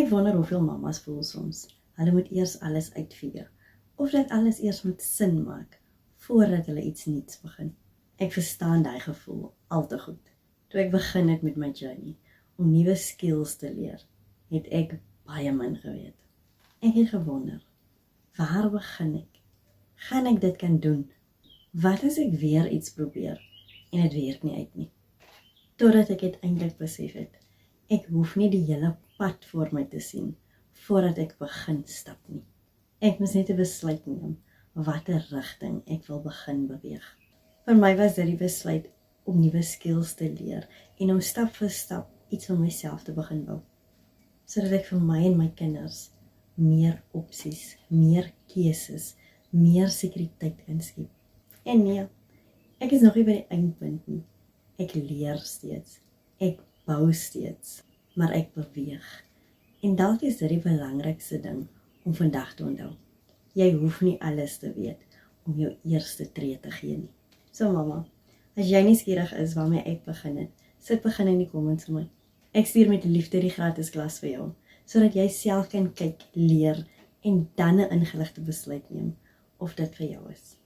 Ek wonder hoeveel mamas voel soms. Hulle moet eers alles uitfigure, of dat alles eers moet sin maak, voordat hulle iets nuuts begin. Ek verstaan daai gevoel al te goed. Toe ek begin het met my journey, om nuwe skills te leer, het ek baie min geweet. Ek het gewonder, waar begin ek? Gaan ek dit kan doen? Wat as ek weer iets probeer, en het werk nie uit nie? Totdat ek uiteindelik besef het, ek hoef nie die hele pad voor my te sien, voordat ek begin stap nie. Ek moes net 'n besluit neem, watter rigting ek wil begin beweeg. Vir my was dit die besluit om nuwe skills te leer, en om stap vir stap iets van myself te begin bou, sodat ek vir my en my kinders meer opsies, meer keuses, meer sekuriteit kan skep. En nee, ek is nog nie by die eindpunt nie. Ek leer steeds, ek bou steeds, maar ek beweeg. En dalk is dit die belangrikste ding om vandag te onthou. Jy hoef nie alles te weet om jou eerste tree te gee nie. So mamma, as jy nuuskierig is waarmee ek begin het, sit begin in die comments vir my. Ek stuur met liefde die gratis klas vir jou, sodat jy self kan kyk, leer en dan 'n ingeligte besluit neem of dit vir jou is.